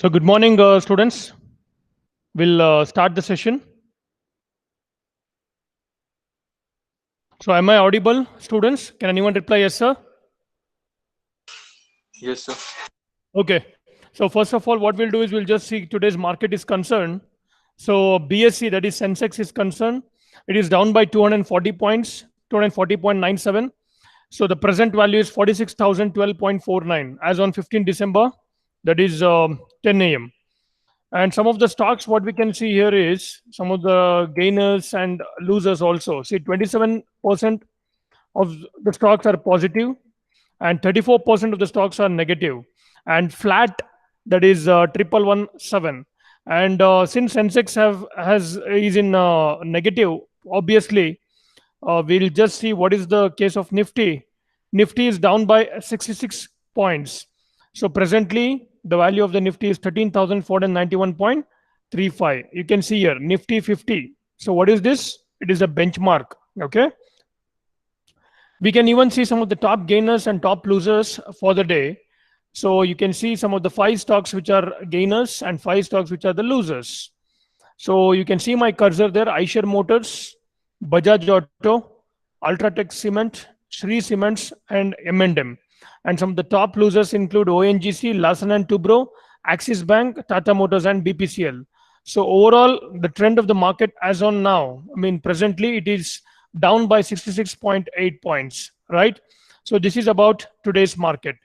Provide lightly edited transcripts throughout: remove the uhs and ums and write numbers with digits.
So good morning, students. We'll start the session. So am I audible, students? Can anyone reply yes, sir? Yes, sir. Okay. So first of all, what we'll do is we'll just see today's market is concerned. So BSC, that is Sensex, is concerned. It is down by 240 points, 240.97. So the present value is 46,012.49 as on 15 December. That is 10 a.m. And some of the stocks, what we can see here is some of the gainers and losers also. See, 27% of the stocks are positive and 34% of the stocks are negative. And flat, that is 1117. And since Sensex is in negative, obviously, we'll just see what is the case of Nifty. Nifty is down by 66 points. So presently, the value of the Nifty is 13,491.35. You can see here, Nifty 50. So what is this? It is a benchmark. Okay. We can even see some of the top gainers and top losers for the day. So you can see some of the 5 stocks which are gainers and 5 stocks which are the losers. So you can see my cursor there, Eicher Motors, Bajaj Auto, Ultratech Cement, Shree Cements, and M&M. And some of the top losers include ONGC, Larsen and Toubro, Axis Bank, Tata Motors, and BPCL. So overall, the trend of the market as on now, presently it is down by 66.8 points, right? So this is about today's market.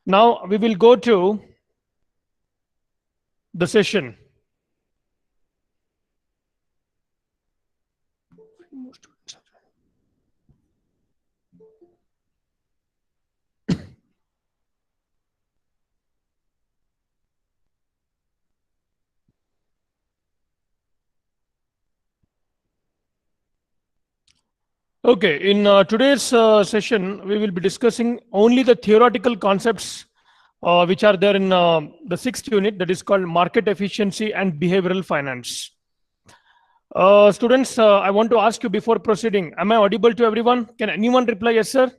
Now we will go to the session. Okay, in today's session, we will be discussing only the theoretical concepts which are there in the 6th unit, that is called market efficiency and behavioral finance. Students, I want to ask you before proceeding, am I audible to everyone? Can anyone reply yes, sir?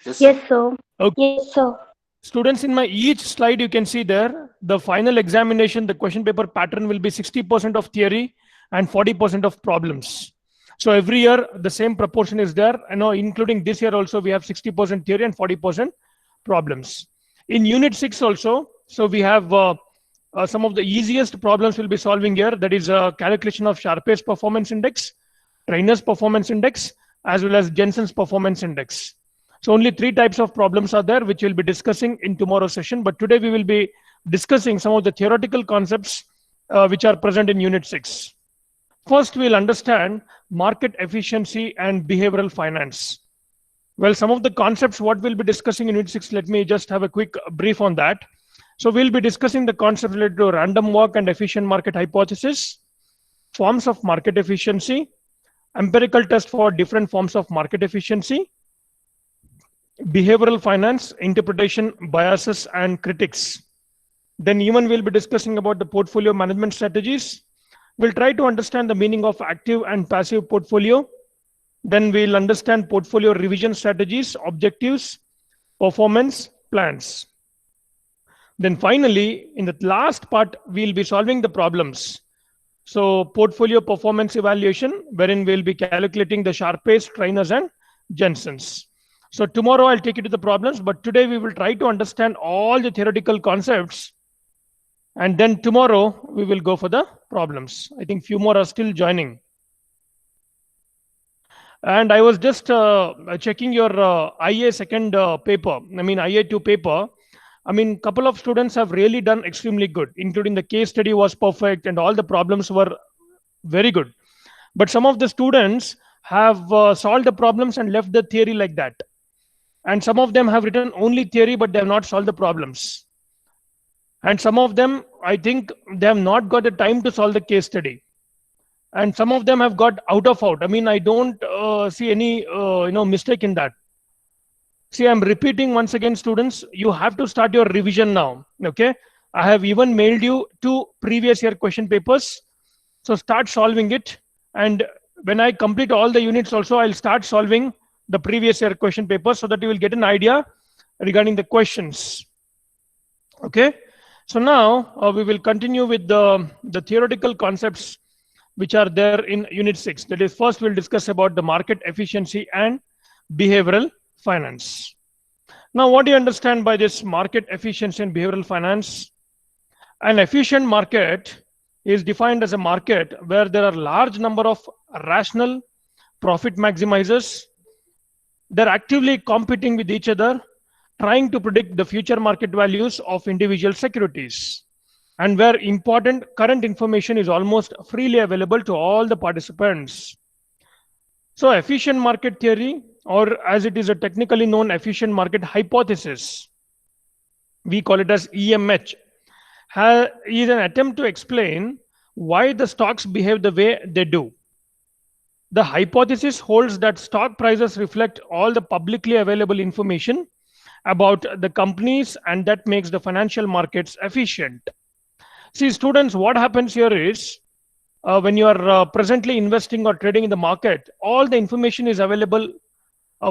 Yes, sir. Okay. Yes, sir. Students, in my each slide, you can see there, the final examination, the question paper pattern will be 60% of theory and 40% of problems. So every year, the same proportion is there. I know, including this year also, we have 60% theory and 40% problems. In unit 6 also, so we have some of the easiest problems we'll be solving here. That is calculation of Sharpe's performance index, Trainer's performance index, as well as Jensen's performance index. So only 3 types of problems are there, which we'll be discussing in tomorrow's session. But today we will be discussing some of the theoretical concepts which are present in unit 6. First, we'll understand market efficiency and behavioral finance. Well, some of the concepts what we'll be discussing in unit 6, let me just have a quick brief on that. So we'll be discussing the concepts related to random walk and efficient market hypothesis, forms of market efficiency, empirical test for different forms of market efficiency, behavioral finance, interpretation, biases, and critics. Then even we'll be discussing about the portfolio management strategies. We'll try to understand the meaning of active and passive portfolio. Then we'll understand portfolio revision strategies, objectives, performance plans. Then finally, in the last part, we'll be solving the problems. So portfolio performance evaluation, wherein we'll be calculating the Sharpe's, Trainers, and Jensen's. So tomorrow I'll take you to the problems, but today we will try to understand all the theoretical concepts. And then tomorrow we will go for the problems. I think few more are still joining. And I was just checking your IA second paper, IA2 paper. Couple of students have really done extremely good, including the case study was perfect and all the problems were very good. But some of the students have solved the problems and left the theory like that. And some of them have written only theory, but they have not solved the problems. And some of them, I think they have not got the time to solve the case study. And some of them have got out. I don't see any mistake in that. See, I'm repeating once again, students, you have to start your revision now. Okay. I have even mailed you 2 previous year question papers. So start solving it. And when I complete all the units also, I'll start solving the previous year question papers so that you will get an idea regarding the questions. Okay. So now we will continue with the theoretical concepts which are there in Unit 6. That is, first we'll discuss about the market efficiency and behavioral finance. Now, what do you understand by this market efficiency and behavioral finance? An efficient market is defined as a market where there are large number of rational profit maximizers. They're actively competing with each other, trying to predict the future market values of individual securities, and where important current information is almost freely available to all the participants. So, efficient market theory, or as it is a technically known efficient market hypothesis, we call it as EMH, is an attempt to explain why the stocks behave the way they do. The hypothesis holds that stock prices reflect all the publicly available information about the companies, and that makes the financial markets efficient. See, students, what happens here is when you are presently investing or trading in the market, all the information is available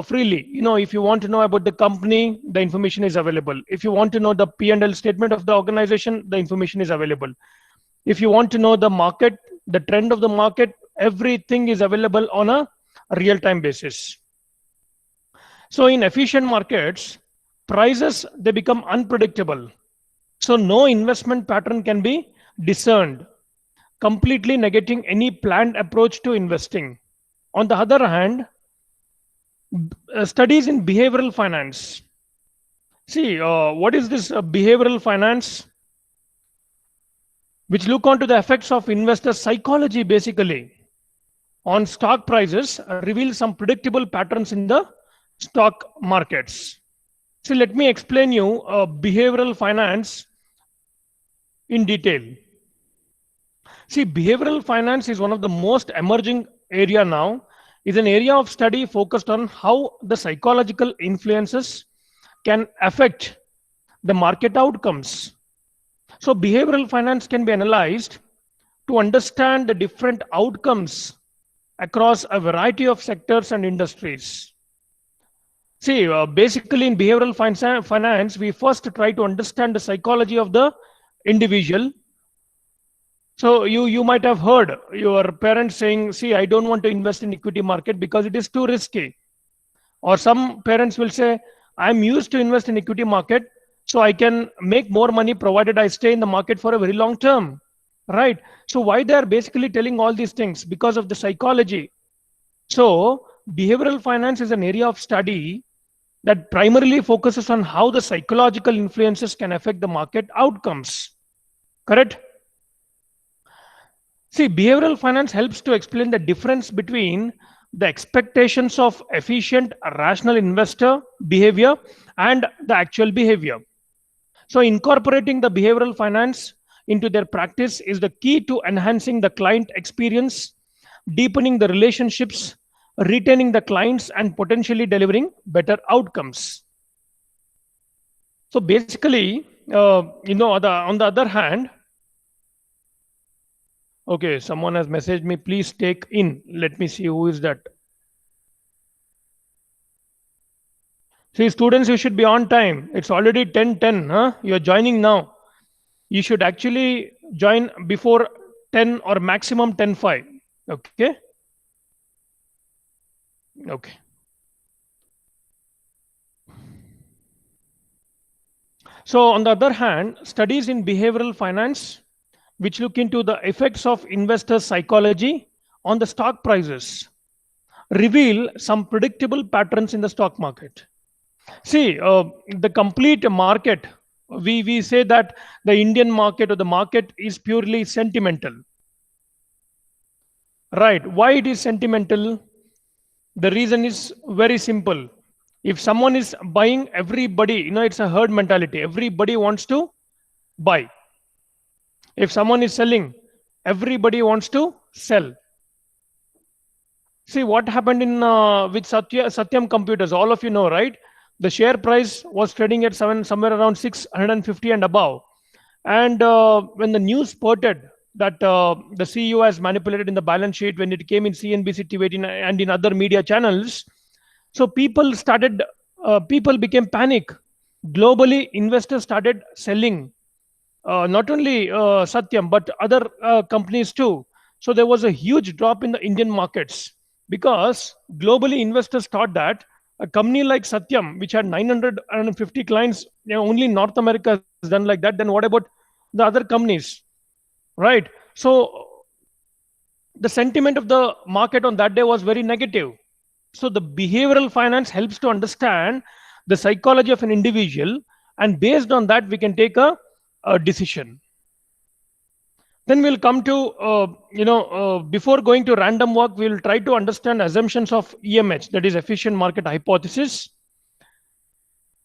freely. You know, if you want to know about the company, the information is available. If you want to know the P&L statement of the organization, the information is available. If you want to know the market, the trend of the market, everything is available on a real-time basis. So in efficient markets, prices, they become unpredictable. So no investment pattern can be discerned, completely negating any planned approach to investing. On the other hand, studies in behavioral finance. See, what is this behavioral finance? Which look onto the effects of investor psychology basically on stock prices, reveal some predictable patterns in the stock markets. So let me explain you behavioral finance in detail. See, behavioral finance is one of the most emerging area now. Is an area of study focused on how the psychological influences can affect the market outcomes. So behavioral finance can be analyzed to understand the different outcomes across a variety of sectors and industries. See, basically in behavioral finance, we first try to understand the psychology of the individual. So you might have heard your parents saying, see, I don't want to invest in equity market because it is too risky. Or some parents will say, I'm used to invest in equity market, so I can make more money provided I stay in the market for a very long term. Right? So why they are basically telling all these things? Because of the psychology. So behavioral finance is an area of study that primarily focuses on how the psychological influences can affect the market outcomes. Correct? See, behavioral finance helps to explain the difference between the expectations of efficient, rational investor behavior and the actual behavior. So, incorporating the behavioral finance into their practice is the key to enhancing the client experience, deepening the relationships, retaining the clients, and potentially delivering better outcomes. So, basically, on the other hand, okay, someone has messaged me, please take in. Let me see who is that. See, students, you should be on time. It's already 10:10. Huh? You're joining now. You should actually join before 10 or maximum 10:05. Okay. Okay. So, on the other hand, studies in behavioral finance, which look into the effects of investor psychology on the stock prices, reveal some predictable patterns in the stock market. See, the complete market, we say that the Indian market or the market is purely sentimental. Right. Why it is sentimental? The reason is very simple. If someone is buying, everybody, it's a herd mentality. Everybody wants to buy. If someone is selling, everybody wants to sell. See what happened in with Satyam Computers. All of you know, right? The share price was trading at somewhere around 650 and above. And when the news spurted that the CEO has manipulated in the balance sheet, when it came in CNBC TV and in other media channels, so people became panic. Globally, investors started selling not only Satyam, but other companies too. So there was a huge drop in the Indian markets because globally investors thought that a company like Satyam, which had 950 clients, only North America has done like that. Then what about the other companies, right? So the sentiment of the market on that day was very negative. So the behavioral finance helps to understand the psychology of an individual, and based on that, we can take a decision. Then we'll come to before going to random walk, we'll try to understand assumptions of EMH, that is efficient market hypothesis.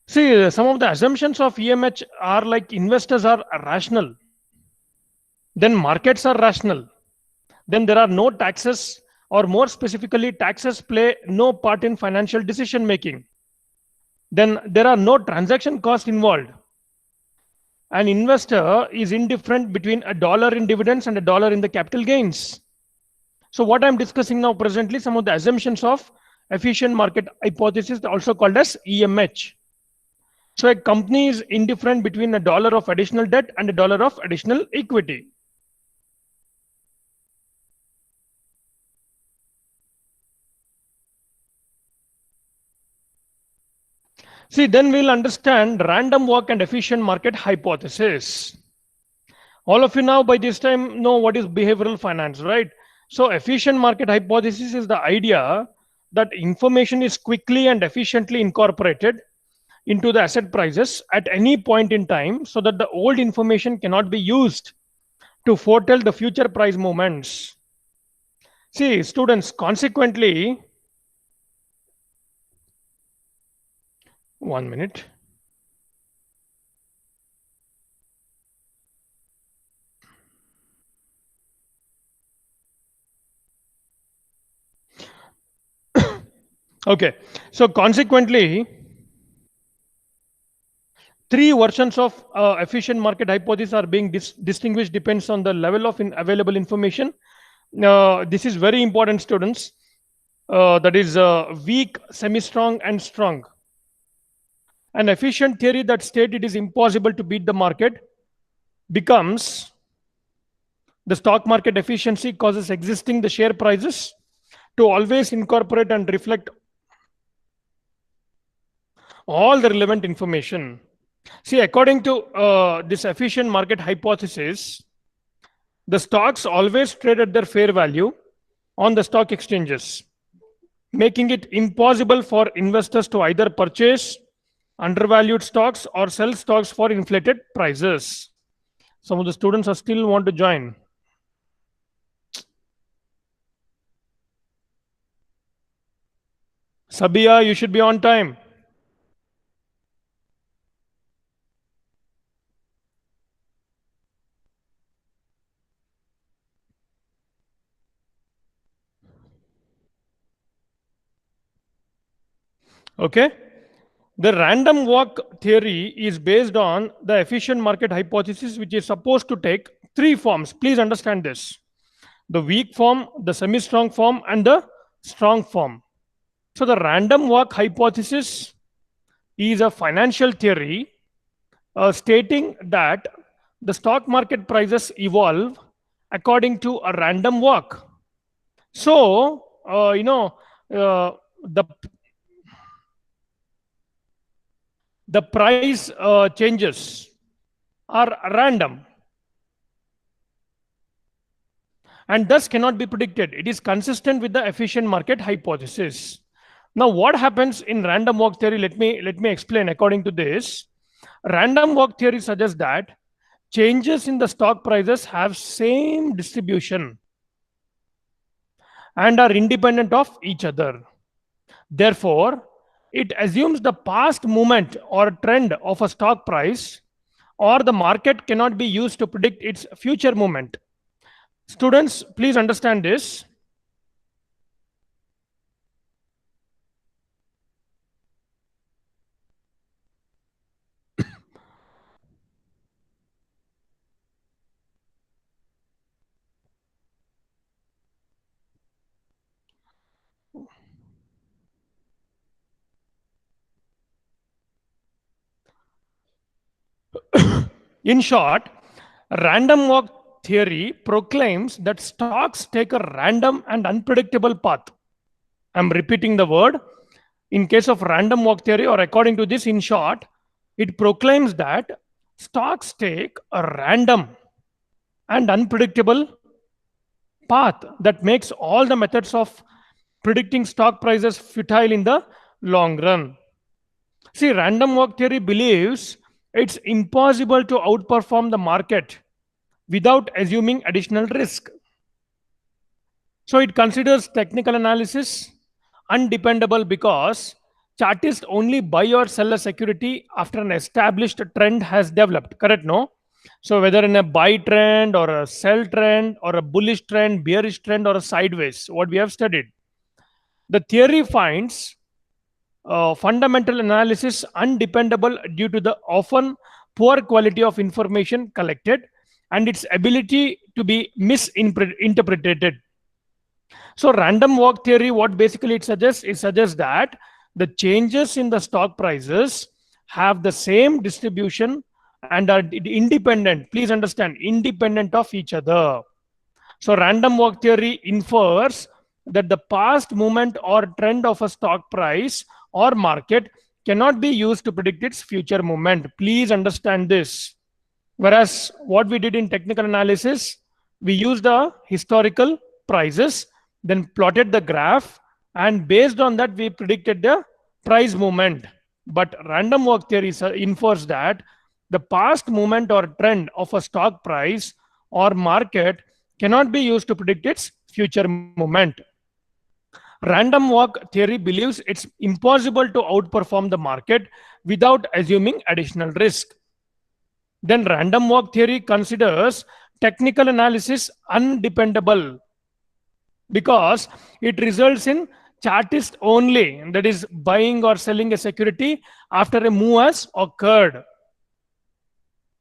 See, some of the assumptions of EMH are like investors are rational, then markets are rational, then there are no taxes, or more specifically, taxes play no part in financial decision making. Then there are no transaction costs involved. An investor is indifferent between a dollar in dividends and a dollar in the capital gains. So what I'm discussing now presently, some of the assumptions of efficient market hypothesis, also called as EMH. So a company is indifferent between a dollar of additional debt and a dollar of additional equity. See, then we'll understand random walk and efficient market hypothesis. All of you now by this time know what is behavioral finance, right? So efficient market hypothesis is the idea that information is quickly and efficiently incorporated into the asset prices at any point in time so that the old information cannot be used to foretell the future price movements. See, students, consequently, 1 minute. Okay, so consequently, three versions of efficient market hypothesis are being distinguished depends on the level of available information. This is very important, students. That is weak, semi-strong, and strong. An efficient theory that states it is impossible to beat the market becomes the stock market efficiency causes existing the share prices to always incorporate and reflect all the relevant information. See, according to this efficient market hypothesis, the stocks always trade at their fair value on the stock exchanges, making it impossible for investors to either purchase undervalued stocks or sell stocks for inflated prices. Some of the students are still want to join. Sabia, you should be on time. Okay. The random walk theory is based on the efficient market hypothesis, which is supposed to take three forms. Please understand this: the weak form, the semi strong form, and the strong form. So, the random walk hypothesis is a financial theory stating that the stock market prices evolve according to a random walk. So, the price changes are random and thus cannot be predicted. It is consistent with the efficient market hypothesis. Now, what happens in random walk theory? Let me explain. According to this, random walk theory suggests that changes in the stock prices have same distribution and are independent of each other. Therefore, it assumes the past movement or trend of a stock price or the market cannot be used to predict its future movement. Students, please understand this. In short, Random walk theory proclaims that stocks take a random and unpredictable path. I'm repeating the word. In case of random walk theory, or according to this, in short, it proclaims that stocks take a random and unpredictable path that makes all the methods of predicting stock prices futile in the long run. See, random walk theory believes it's impossible to outperform the market without assuming additional risk. So it considers technical analysis undependable because chartists only buy or sell a security after an established trend has developed. Correct? No? So whether in a buy trend or a sell trend or a bullish trend, bearish trend or a sideways, what we have studied. The theory finds fundamental analysis undependable due to the often poor quality of information collected and its ability to be misinterpreted. So random walk theory, what basically it suggests that the changes in the stock prices have the same distribution and are independent. Please understand, independent of each other. So random walk theory infers that the past movement or trend of a stock price or market cannot be used to predict its future movement. Please understand this. Whereas what we did in technical analysis, we used the historical prices, then plotted the graph, and based on that, we predicted the price movement. But random walk theory infers that the past movement or trend of a stock price or market cannot be used to predict its future movement. Random walk theory believes it's impossible to outperform the market without assuming additional risk. Then random walk theory considers technical analysis undependable because it results in chartist only, that is buying or selling a security after a move has occurred.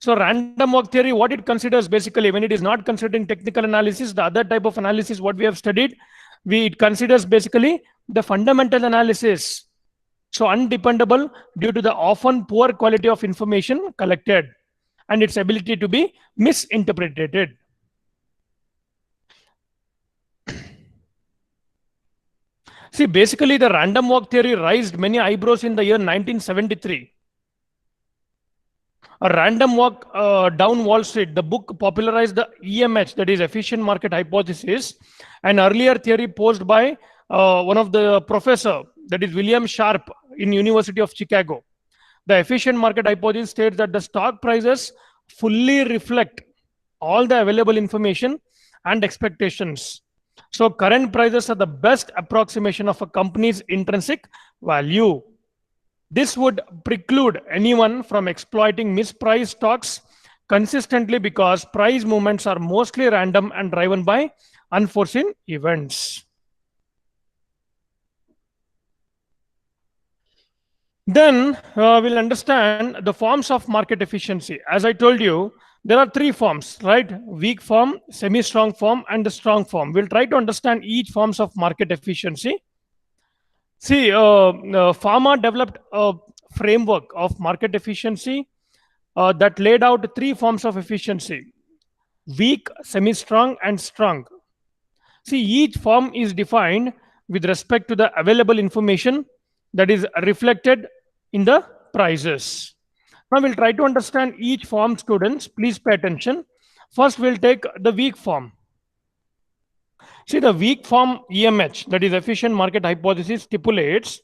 So random walk theory, what it considers basically, when it is not considering technical analysis, the other type of analysis what we have studied, it considers basically the fundamental analysis. So undependable due to the often poor quality of information collected and its ability to be misinterpreted. See, basically the random walk theory raised many eyebrows in the year 1973. A random walk down Wall Street, the book popularized the EMH, that is efficient market hypothesis, an earlier theory posed by one of the professor, that is William Sharp in University of Chicago. The efficient market hypothesis states that the stock prices fully reflect all the available information and expectations. So current prices are the best approximation of a company's intrinsic value. This would preclude anyone from exploiting mispriced stocks consistently because price movements are mostly random and driven by unforeseen events. Then we'll understand the forms of market efficiency. As I told you, there are three forms, right? Weak form, semi-strong form, and the strong form. We'll try to understand each forms of market efficiency. See, Pharma developed a framework of market efficiency that laid out three forms of efficiency: weak, semi-strong, and strong. See, each form is defined with respect to the available information that is reflected in the prices. Now we'll try to understand each form, students. Please pay attention. First, we'll take the weak form. See, the weak form EMH, that is efficient market hypothesis, stipulates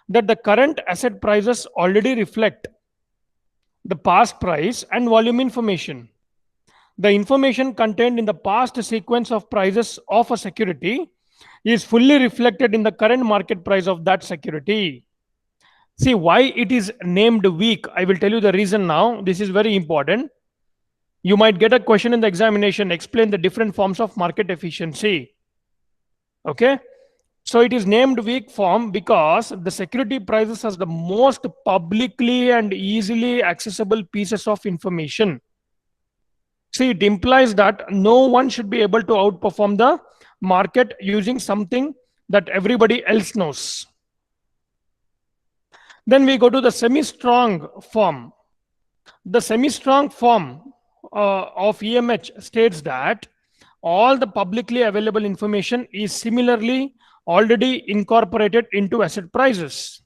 that the current asset prices already reflect the past price and volume information. The information contained in the past sequence of prices of a security is fully reflected in the current market price of that security. See, why it is named weak, I will tell you the reason now. This is very important. You might get a question in the examination, explain the different forms of market efficiency. Okay, so it is named weak form because the security prices has the most publicly and easily accessible pieces of information. See, it implies that no one should be able to outperform the market using something that everybody else knows. Then we go to the semi-strong form. The semi-strong form of EMH states that all the publicly available information is similarly already incorporated into asset prices.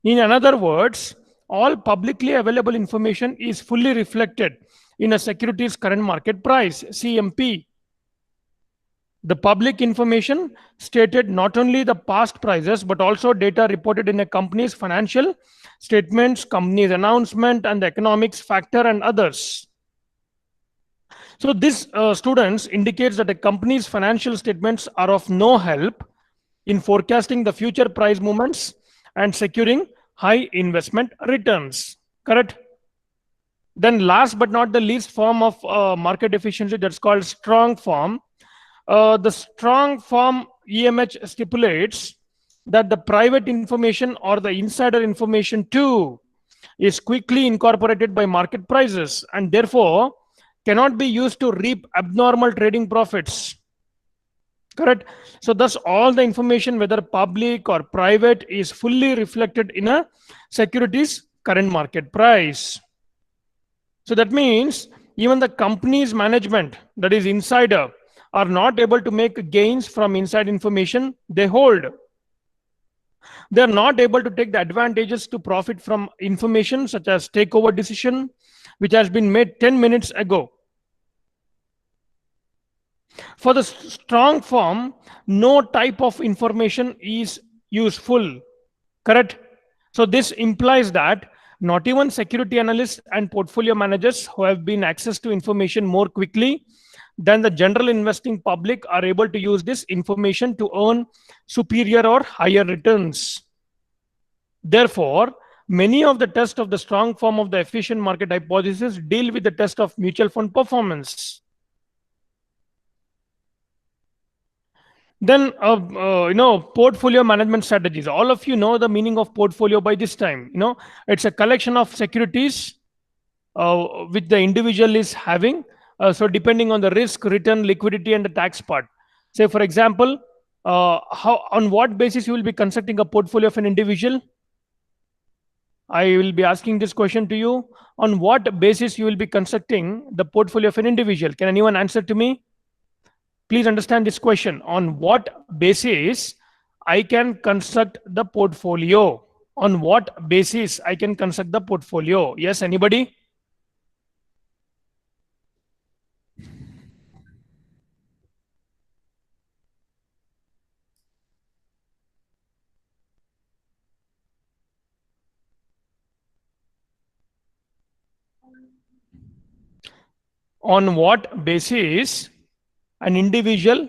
In other words, all publicly available information is fully reflected in a security's current market price, CMP. The public information stated not only the past prices but also data reported in a company's financial statements, company's announcement, and the economics factor and others. So this students indicates that a company's financial statements are of no help in forecasting the future price movements and securing high investment returns. Correct? Then last but not the least form of market efficiency, that's called strong form. The strong form EMH stipulates that the private information or the insider information too is quickly incorporated by market prices and therefore cannot be used to reap abnormal trading profits. Correct? So thus all the information, whether public or private, is fully reflected in a security's current market price. So that means even the company's management, that is insider, are not able to make gains from inside information they hold. They are not able to take the advantages to profit from information such as takeover decision, which has been made 10 minutes ago. For the strong form, no type of information is useful. Correct? So this implies that not even security analysts and portfolio managers who have been access to information more quickly than the general investing public are able to use this information to earn superior or higher returns. Therefore, many of the tests of the strong form of the efficient market hypothesis deal with the test of mutual fund performance. Then, portfolio management strategies. All of you know the meaning of portfolio by this time. It's a collection of securities which the individual is having. So depending on the risk, return, liquidity, and the tax part. Say, for example, on what basis you will be constructing a portfolio of an individual? I will be asking this question to you. On what basis you will be constructing the portfolio of an individual? Can anyone answer to me? Please understand this question. On what basis I can construct the portfolio? On what basis I can construct the portfolio? Yes, anybody? On what basis an individual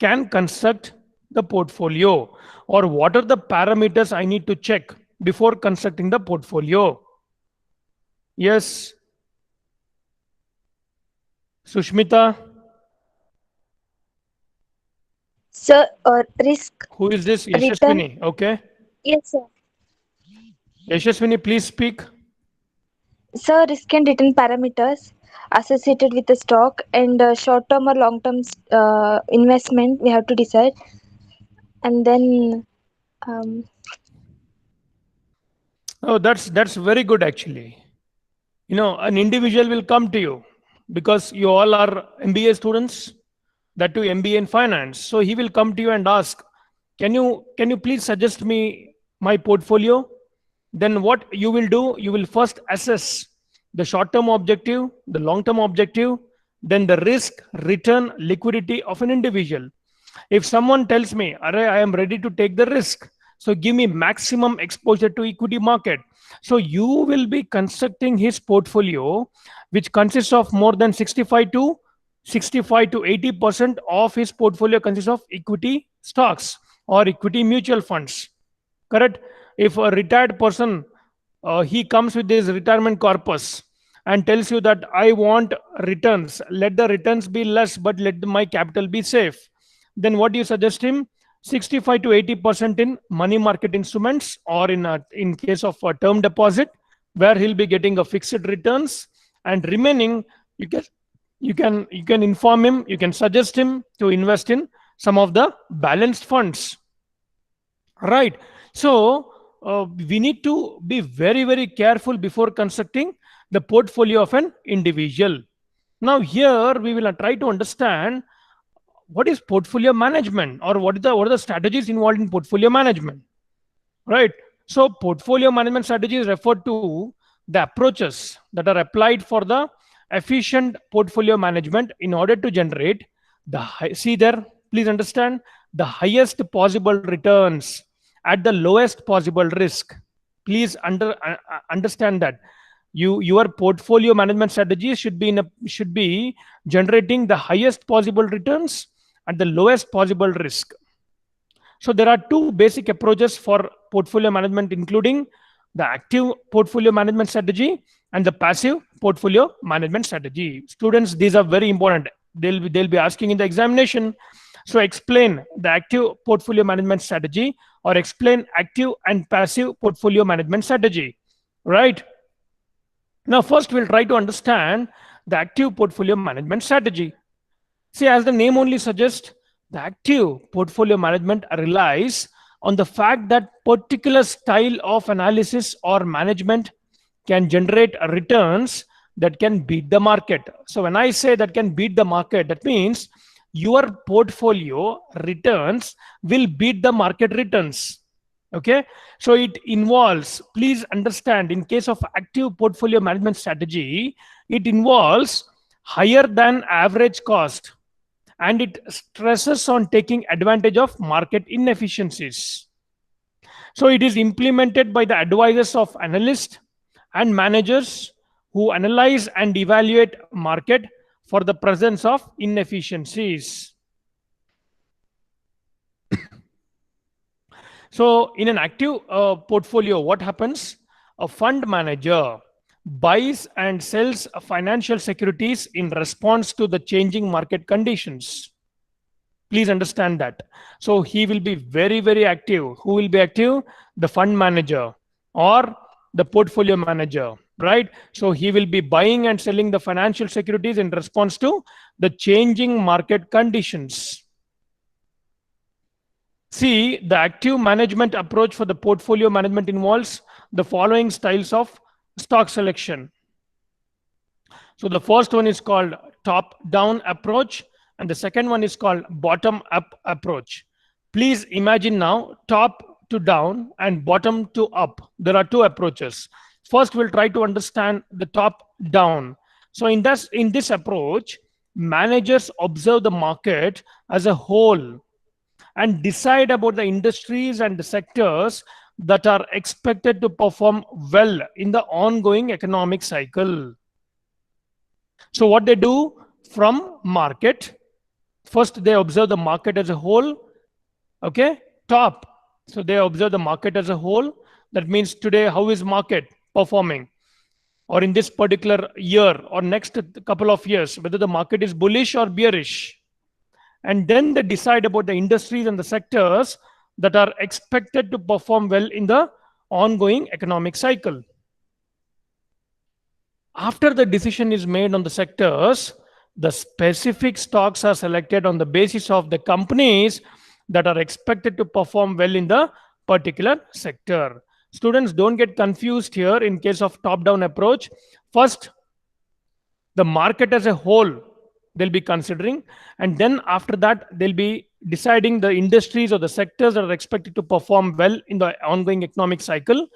can construct the portfolio, or what are the parameters I need to check before constructing the portfolio? Yes, Sushmita. Sir, risk Who is this? return. Yashaswini. Okay. Yes, sir. Yashaswini, please speak. Sir, risk and return parameters associated with the stock and short term or long term investment we have to decide. And then, um, Oh, that's very good actually. An individual will come to you because you all are MBA students, that too MBA in finance. So he will come to you and ask, can you please suggest me my portfolio? Then what you will do, you will first assess the short term objective, the long term objective, then the risk, return, liquidity of an individual. If someone tells me, Array, I am ready to take the risk, so give me maximum exposure to equity market. So you will be constructing his portfolio, which consists of more than 65 to 80% of his portfolio consists of equity stocks or equity mutual funds. Correct? If a retired person, he comes with his retirement corpus and tells you that I want returns, let the returns be less, but let my capital be safe. Then what do you suggest him? 65 to 80% in money market instruments, or in case of a term deposit, where he'll be getting a fixed returns, and remaining you can inform him, you can suggest him to invest in some of the balanced funds. Right. So we need to be very, very careful before constructing the portfolio of an individual. Now here we will try to understand what is portfolio management, or what are the strategies involved in portfolio management, right? So portfolio management strategies refer to the approaches that are applied for the efficient portfolio management in order to generate see there, please understand, the highest possible returns at the lowest possible risk. Please understand that your portfolio management strategy should be generating the highest possible returns at the lowest possible risk. So there are two basic approaches for portfolio management, including the active portfolio management strategy and the passive portfolio management strategy. Students, these are very important. They'll be asking in the examination. So explain the active portfolio management strategy, or explain active and passive portfolio management strategy. Right? Now, first we'll try to understand the active portfolio management strategy. See, as the name only suggests, the active portfolio management relies on the fact that particular style of analysis or management can generate returns that can beat the market. So when I say that can beat the market, that means your portfolio returns will beat the market returns. Okay, so it involves, please understand, in case of active portfolio management strategy, it involves higher than average cost, and it stresses on taking advantage of market inefficiencies. So it is implemented by the advisors of analysts and managers who analyze and evaluate market for the presence of inefficiencies. So in an active portfolio, what happens? A fund manager buys and sells financial securities in response to the changing market conditions. Please understand that. So he will be very, very active. Who will be active? The fund manager or the portfolio manager, right? So he will be buying and selling the financial securities in response to the changing market conditions. See, the active management approach for the portfolio management involves the following styles of stock selection. So the first one is called top-down approach, and the second one is called bottom-up approach. Please imagine now top to down and bottom to up. There are two approaches. First, we'll try to understand the top-down. So in this approach, managers observe the market as a whole and decide about the industries and the sectors that are expected to perform well in the ongoing economic cycle. So what they do from market, first they observe the market as a whole. Okay, top. So they observe the market as a whole. That means today, how is market performing? Or in this particular year or next couple of years, whether the market is bullish or bearish. And then they decide about the industries and the sectors that are expected to perform well in the ongoing economic cycle. After the decision is made on the sectors, the specific stocks are selected on the basis of the companies that are expected to perform well in the particular sector. Students, don't get confused here in case of top-down approach. First, the market as a whole they'll be considering, and then after that they'll be deciding the industries or the sectors that are expected to perform well in the ongoing economic cycle,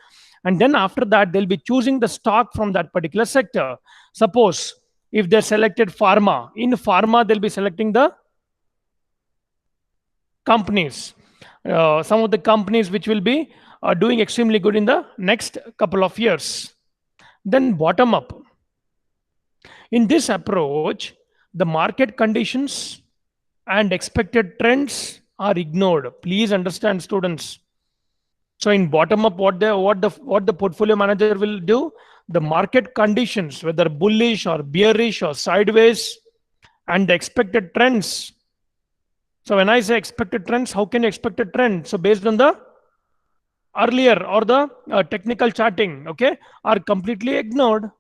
and then after that they'll be choosing the stock from that particular sector. Suppose if they selected pharma, in pharma they'll be selecting the companies, some of the companies which will be doing extremely good in the next couple of years. Then bottom up. In this approach, the market conditions and expected trends are ignored. Please understand, students. So in bottom up, what the portfolio manager will do, the market conditions, whether bullish or bearish or sideways, and the expected trends. So when I say expected trends, how can you expect a trend? So based on the earlier or the technical charting, okay, are completely ignored.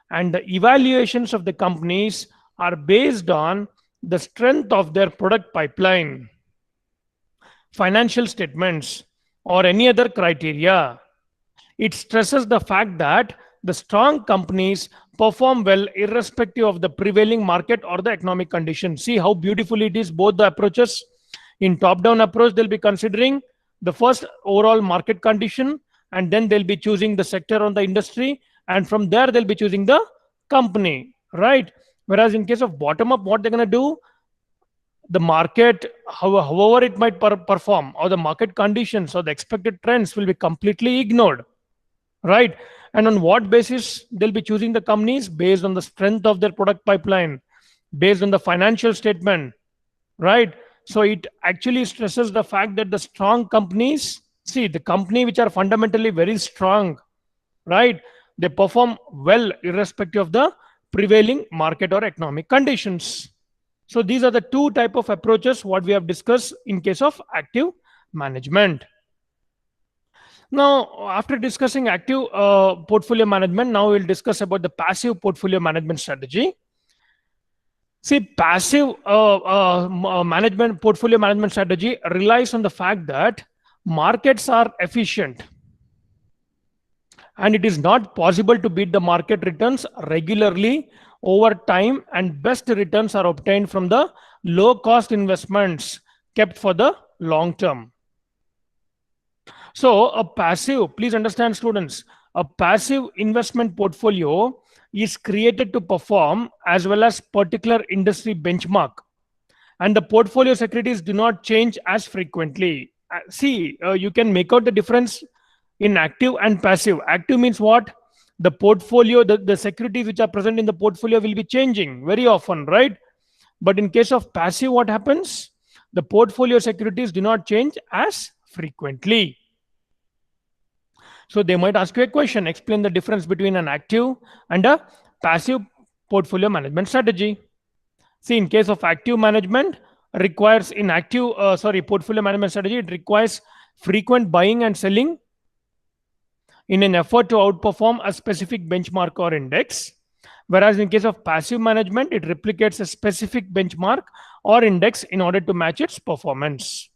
And the evaluations of the companies are based on the strength of their product pipeline, financial statements, or any other criteria. It stresses the fact that the strong companies perform well irrespective of the prevailing market or the economic conditions. See how beautiful it is, both the approaches. In top-down approach, they'll be considering the first overall market condition, and then they'll be choosing the sector on the industry, and from there they'll be choosing the company, right? Whereas in case of bottom up, what they're going to do, the market, however it might perform, or the market conditions or the expected trends will be completely ignored, right? And on what basis they'll be choosing the companies? Based on the strength of their product pipeline, based on the financial statement, right? So it actually stresses the fact that the strong companies, see the company which are fundamentally very strong, right, they perform well irrespective of the prevailing market or economic conditions. So these are the two type of approaches what we have discussed in case of active management. Now, after discussing active portfolio management, now we'll discuss about the passive portfolio management strategy. See, passive management portfolio management strategy relies on the fact that markets are efficient and it is not possible to beat the market returns regularly over time, and best returns are obtained from the low cost investments kept for the long term. So a passive, please understand students, a passive investment portfolio is created to perform as well as particular industry benchmark, and the portfolio securities do not change as frequently. See, you can make out the difference in active and passive. Active means what? The portfolio, the securities which are present in the portfolio will be changing very often, right? But in case of passive, what happens? The portfolio securities do not change as frequently. So they might ask you a question, explain the difference between an active and a passive portfolio management strategy. See, in case of active management, requires in active, portfolio management strategy, it requires frequent buying and selling in an effort to outperform a specific benchmark or index. Whereas in case of passive management, it replicates a specific benchmark or index in order to match its performance.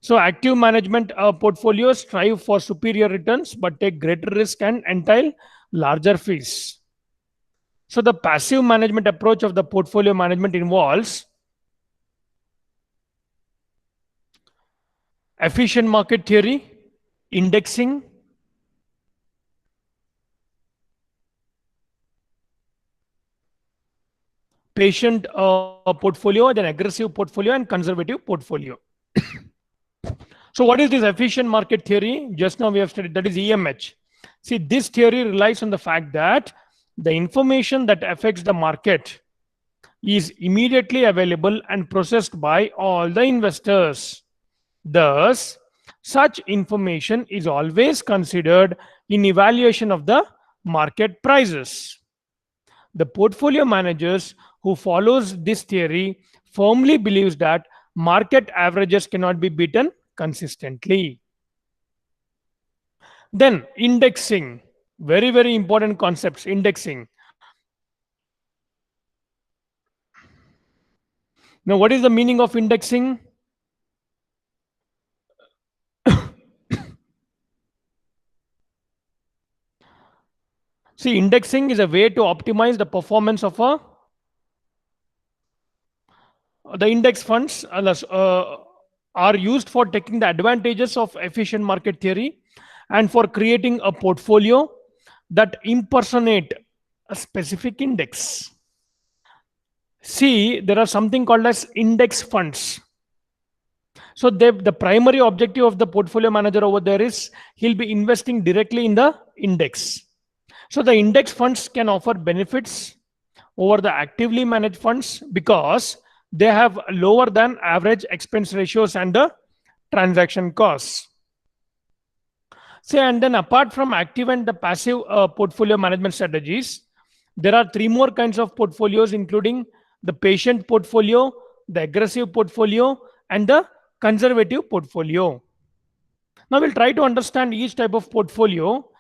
So active management portfolios strive for superior returns but take greater risk and entail larger fees. So the passive management approach of the portfolio management involves efficient market theory, indexing, patient portfolio, then aggressive portfolio, and conservative portfolio. So what is this efficient market theory? Just now we have studied, that is EMH. See, this theory relies on the fact that the information that affects the market is immediately available and processed by all the investors. Thus, such information is always considered in evaluation of the market prices. The portfolio managers who follows this theory firmly believes that market averages cannot be beaten consistently. Then indexing, very, very important concepts, indexing. Now, what is the meaning of indexing? See, indexing is a way to optimize the performance of the index funds are used for taking the advantages of efficient market theory and for creating a portfolio that impersonate a specific index. See, there are something called as index funds. So the primary objective of the portfolio manager over there is he'll be investing directly in the index. So the index funds can offer benefits over the actively managed funds because they have lower than average expense ratios and the transaction costs. Say, and then apart from active and the passive portfolio management strategies, there are three more kinds of portfolios, including the patient portfolio, the aggressive portfolio, and the conservative portfolio. Now we'll try to understand each type of portfolio.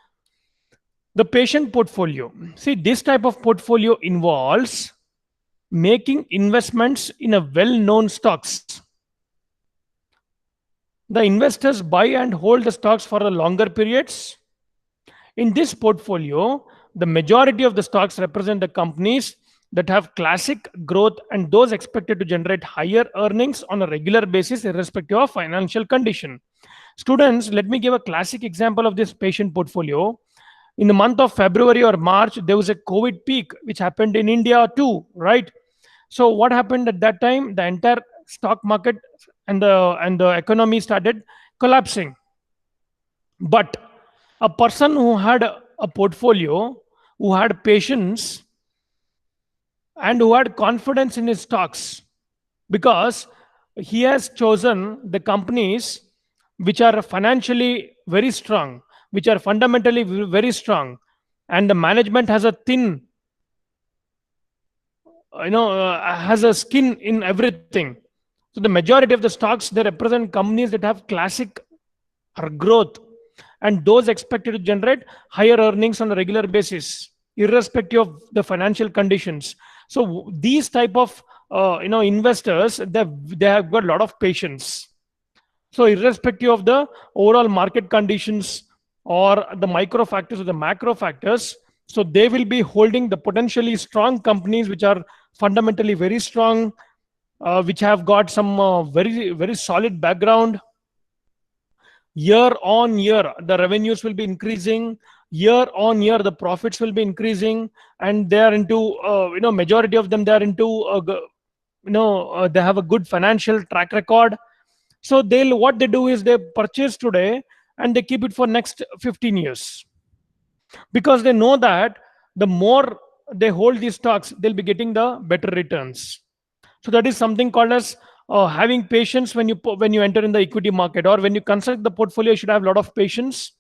The patient portfolio. See, this type of portfolio involves making investments in a well-known stocks. The investors buy and hold the stocks for a longer periods. In this portfolio, the majority of the stocks represent the companies that have classic growth and those expected to generate higher earnings on a regular basis, irrespective of financial condition. Students, let me give a classic example of this patient portfolio. In the month of February or March, there was a COVID peak, which happened in India too, right? So what happened at that time? The entire stock market and the economy started collapsing. But a person who had a portfolio, who had patience, and who had confidence in his stocks, because he has chosen the companies which are financially very strong, which are fundamentally very strong, and the management has a thin, has a skin in everything. So the majority of the stocks, they represent companies that have classic or growth and those expected to generate higher earnings on a regular basis, irrespective of the financial conditions. So these type of investors, they have got a lot of patience. So irrespective of the overall market conditions or the micro factors or the macro factors, so they will be holding the potentially strong companies which are fundamentally very strong, which have got some very very solid background. Year on year the revenues will be increasing, year on year the profits will be increasing, and they are into majority of them, they are into they have a good financial track record. So they'll, what they do is they purchase today and they keep it for next 15 years, because they know that the more they hold these stocks, they'll be getting the better returns. So that is something called as having patience when you enter in the equity market, or when you construct the portfolio. You should have a lot of patience.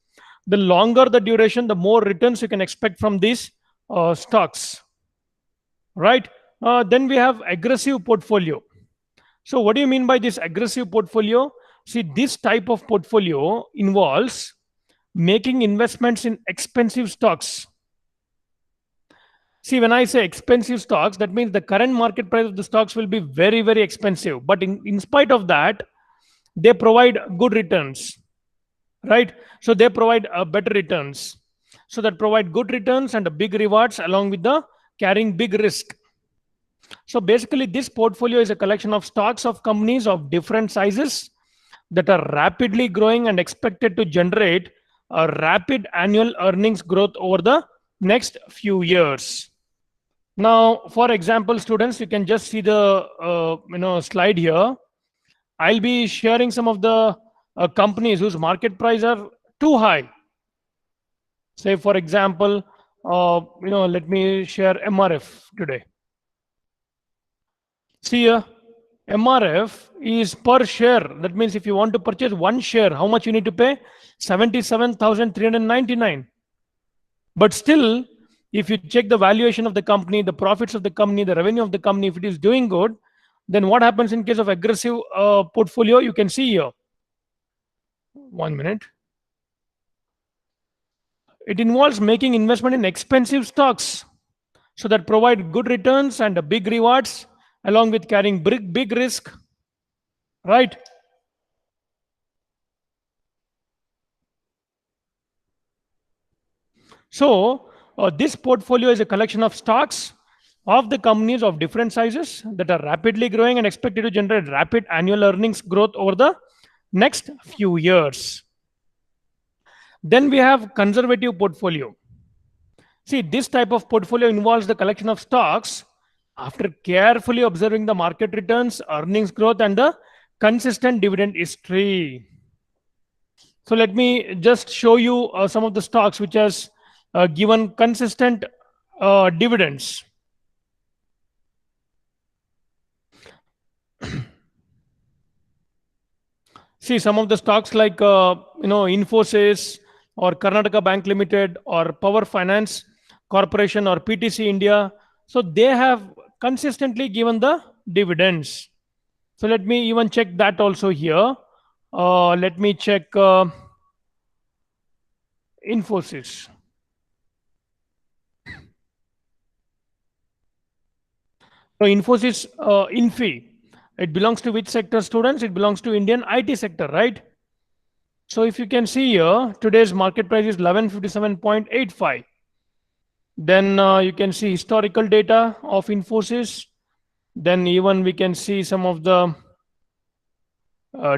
The longer the duration, the more returns you can expect from these stocks, right? Then we have aggressive portfolio. So what do you mean by this aggressive portfolio? See, this type of portfolio involves making investments in expensive stocks. See, when I say expensive stocks, that means the current market price of the stocks will be very, very expensive. But in spite of that, they provide good returns, right? So they provide better returns. So that provide good returns and big rewards along with the carrying big risk. So basically, this portfolio is a collection of stocks of companies of different sizes that are rapidly growing and expected to generate a rapid annual earnings growth over the next few years. Now, for example, students, you can just see the slide here. I'll be sharing some of the companies whose market price are too high. Say, for example, let me share MRF today. See here, MRF is per share. That means if you want to purchase one share, how much you need to pay? 77,399. But still, if you check the valuation of the company, the profits of the company, the revenue of the company, if it is doing good, then what happens in case of aggressive portfolio? You can see here. 1 minute. It involves making investment in expensive stocks, so that provide good returns and big rewards, along with carrying big risk, right? So this portfolio is a collection of stocks of the companies of different sizes that are rapidly growing and expected to generate rapid annual earnings growth over the next few years. Then we have conservative portfolio. See, this type of portfolio involves the collection of stocks after carefully observing the market returns, earnings growth, and the consistent dividend history. So let me just show you some of the stocks which has given consistent dividends. See, some of the stocks like Infosys or Karnataka Bank Limited or Power Finance Corporation or PTC India. So they have consistently given the dividends. So let me even check that also here. Let me check Infosys. So Infosys, Infi, it belongs to which sector, students? It belongs to Indian IT sector, right? So if you can see here, today's market price is 1157.85. Then you can see historical data of Infosys. Then even we can see some of the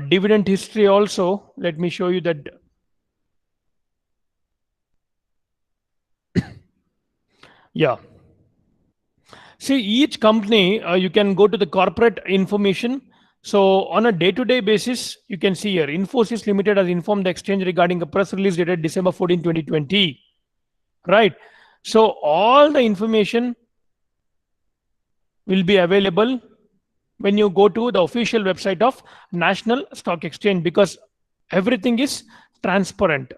dividend history also. Let me show you that. Yeah. See, each company, you can go to the corporate information. So on a day-to-day basis, you can see here, Infosys Limited has informed the exchange regarding a press release dated December 14, 2020. Right. So all the information will be available when you go to the official website of National Stock Exchange, because everything is transparent.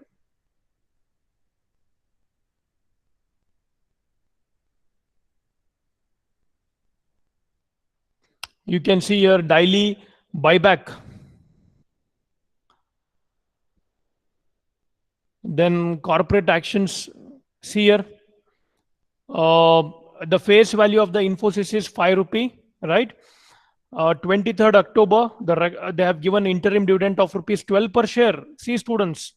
You can see your daily buyback. Then corporate actions. See here, the face value of the Infosys is 5 rupee, right? 23rd October, they have given interim dividend of rupees 12 per share. See, students,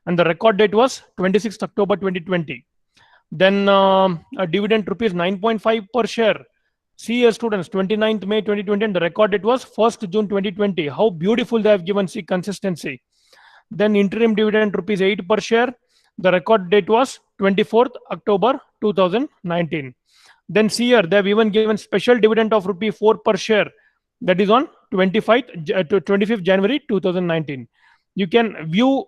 and the record date was 26th October 2020. Then a dividend rupees 9.5 per share. See, students, 29th May 2020, and the record date was 1st June 2020. How beautiful they have given. See, consistency. Then interim dividend rupees 8 per share. The record date was 24th October 2019. Then see here, they have even given special dividend of rupee 4 per share. That is on 25th January 2019. You can view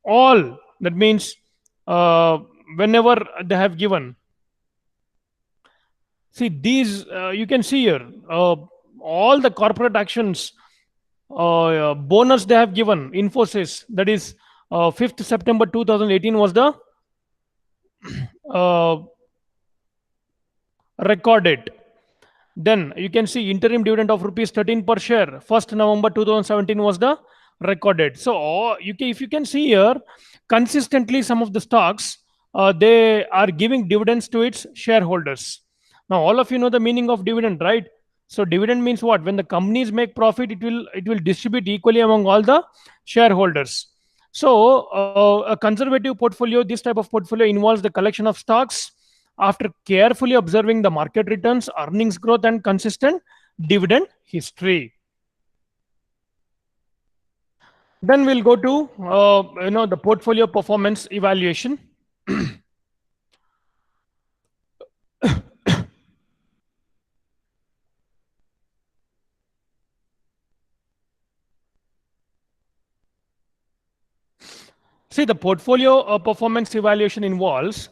all. That means whenever they have given. See these, you can see here all the corporate actions bonus they have given Infosys. That is 5th September 2018 was the uh, record date. Then you can see interim dividend of rupees 13 per share. 1st November 2017 was the record date. So if you can see here, consistently some of the stocks, they are giving dividends to its shareholders. Now all of you know the meaning of dividend, right? So dividend means what? When the companies make profit, it will distribute equally among all the shareholders. So a conservative portfolio, this type of portfolio involves the collection of stocks after carefully observing the market returns, earnings growth, and consistent dividend history. Then we'll go to the portfolio performance evaluation. See, the portfolio performance evaluation involves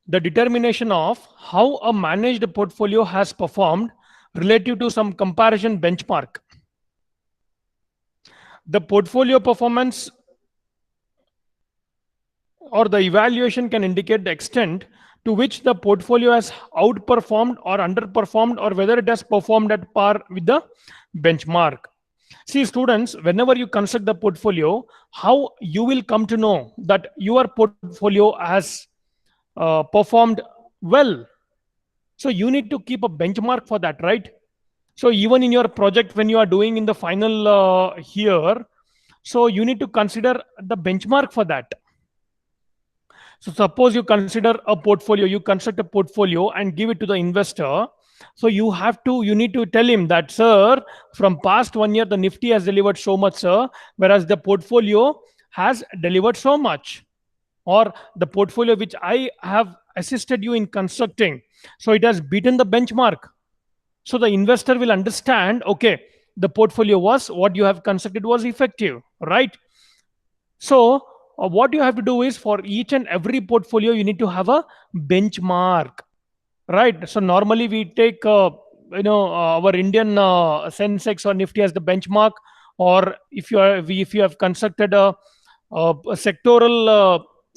the determination of how a managed portfolio has performed relative to some comparison benchmark. The portfolio performance or the evaluation can indicate the extent to which the portfolio has outperformed or underperformed, or whether it has performed at par with the benchmark. See, students, whenever you construct the portfolio, how you will come to know that your portfolio has performed well? So you need to keep a benchmark for that, right? So even in your project, when you are doing in the final year, so you need to consider the benchmark for that. So suppose you consider a portfolio, you construct a portfolio and give it to the investor. So you need to tell him that, sir, from past 1 year, the Nifty has delivered so much, sir, whereas the portfolio has delivered so much. Or the portfolio which I have assisted you in constructing, so it has beaten the benchmark. So the investor will understand, okay, the portfolio was what you have constructed was effective, right? So what you have to do is, for each and every portfolio, you need to have a benchmark, right? So normally we take, our Indian Sensex or Nifty as the benchmark, or if you have constructed a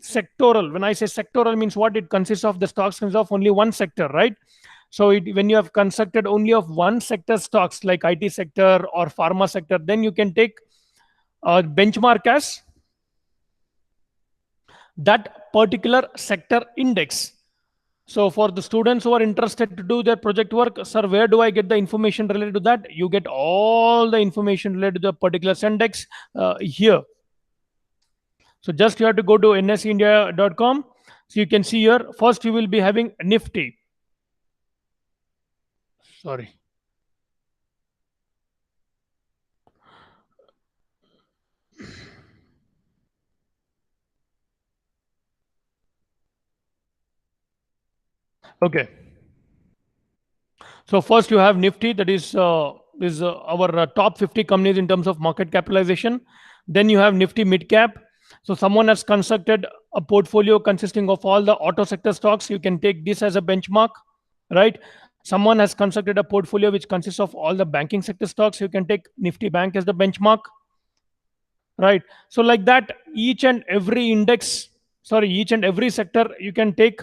sectoral. When I say sectoral, means what? It consists of the stocks consists of only one sector, right? So when you have constructed only of one sector stocks like IT sector or pharma sector, then you can take benchmark as that particular sector index. So for the students who are interested to do their project work, sir, where do I get the information related to that? You get all the information related to the particular index here. So just you have to go to nseindia.com. So you can see here, first you will be having Nifty. Sorry. Okay. So first you have Nifty, that is our top 50 companies in terms of market capitalization. Then you have Nifty mid cap. So someone has constructed a portfolio consisting of all the auto sector stocks. You can take this as a benchmark, right? Someone has constructed a portfolio which consists of all the banking sector stocks. You can take Nifty Bank as the benchmark, right? So like that, each and every index, sorry, each and every sector you can take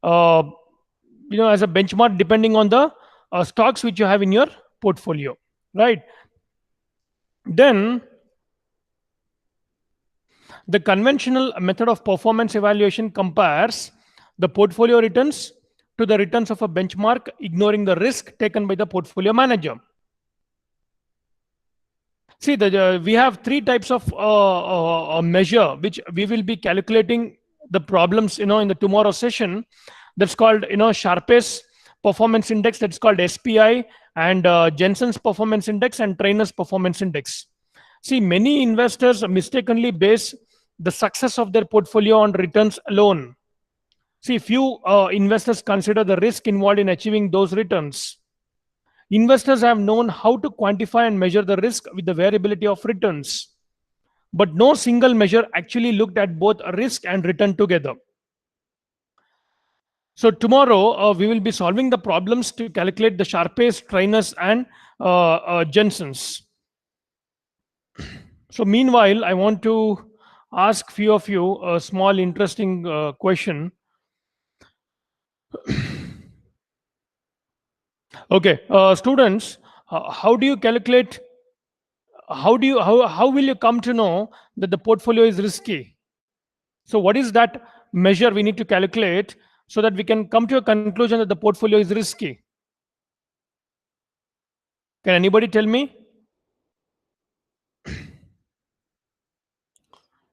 uh, as a benchmark depending on the stocks which you have in your portfolio, right? Then the conventional method of performance evaluation compares the portfolio returns to the returns of a benchmark, ignoring the risk taken by the portfolio manager. See, we have three types of measure which we will be calculating the problems, in the tomorrow session. That's called, Sharpe's performance index. That's called SPI, and Jensen's performance index and Trainer's performance index. See, many investors mistakenly base the success of their portfolio on returns alone. See, few investors consider the risk involved in achieving those returns. Investors have known how to quantify and measure the risk with the variability of returns, but no single measure actually looked at both risk and return together. So tomorrow we will be solving the problems to calculate the Sharpe's, Trainers, and Jensen's. So meanwhile, I want to ask few of you a small interesting question. Okay, students, how do you calculate? How will you come to know that the portfolio is risky? So what is that measure we need to calculate so that we can come to a conclusion that the portfolio is risky? Can anybody tell me?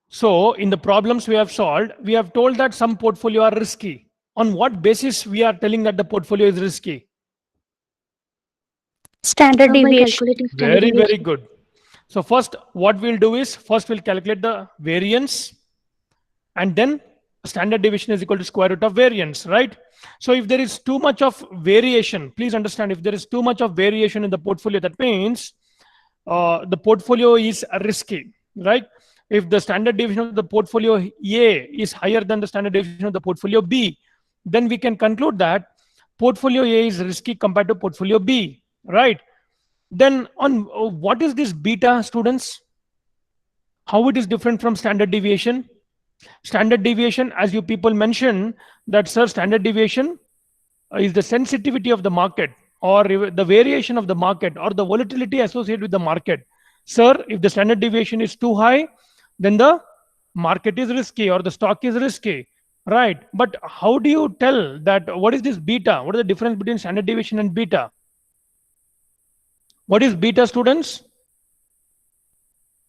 So in the problems we have solved, we have told that some portfolio are risky. On what basis we are telling that the portfolio is risky? Standard By deviation. calculating standard Very, very deviation. good. So first, what we'll do is, first we'll calculate the variance, and then standard deviation is equal to square root of variance, right? So if there is too much of variation, please understand, if there is too much of variation in the portfolio, that means the portfolio is risky, right? If the standard deviation of the portfolio A is higher than the standard deviation of the portfolio B, then we can conclude that portfolio A is risky compared to portfolio B, right? Then on what is this beta, students? How it is different from standard deviation? Standard deviation, as you people mentioned, that sir, standard deviation is the sensitivity of the market, or the variation of the market, or the volatility associated with the market. Sir, if the standard deviation is too high, then the market is risky or the stock is risky, right? But how do you tell that what is this beta? What is the difference between standard deviation and beta? What is beta, students?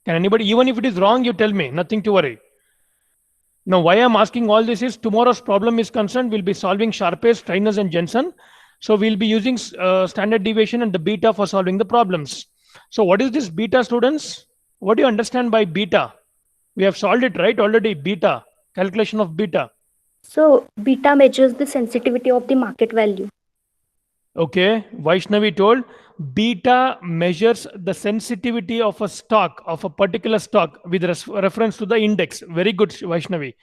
Can anybody, even if it is wrong, you tell me, nothing to worry. Now, why I'm asking all this is tomorrow's problem is concerned, we'll be solving Sharpe's, Trainers, and Jensen. So we'll be using standard deviation and the beta for solving the problems. So what is this beta, students? What do you understand by beta? We have solved it, right? Already, beta, calculation of beta. So beta measures the sensitivity of the market value. Okay, Vaishnavi told beta measures the sensitivity of a stock, of a particular stock with reference to the index. Very good, Vaishnavi.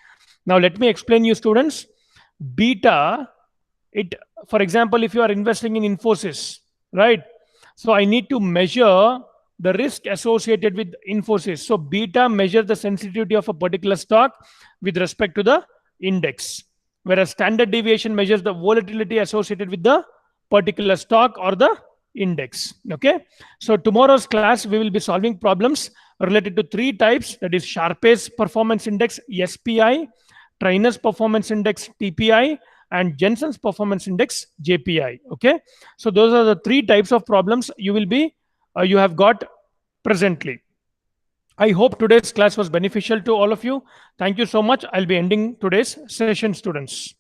Now let me explain you, students. Beta, for example, if you are investing in Infosys, right? So I need to measure the risk associated with Infosys. So beta measures the sensitivity of a particular stock with respect to the index, whereas standard deviation measures the volatility associated with the particular stock or the index. Okay, so tomorrow's class we will be solving problems related to three types, that is Sharpe's performance index SPI, Trainer's performance index TPI, and Jensen's performance index JPI. Okay, so those are the three types of problems you have got presently. I hope today's class was beneficial to all of you. Thank you so much. I'll be ending today's session, students.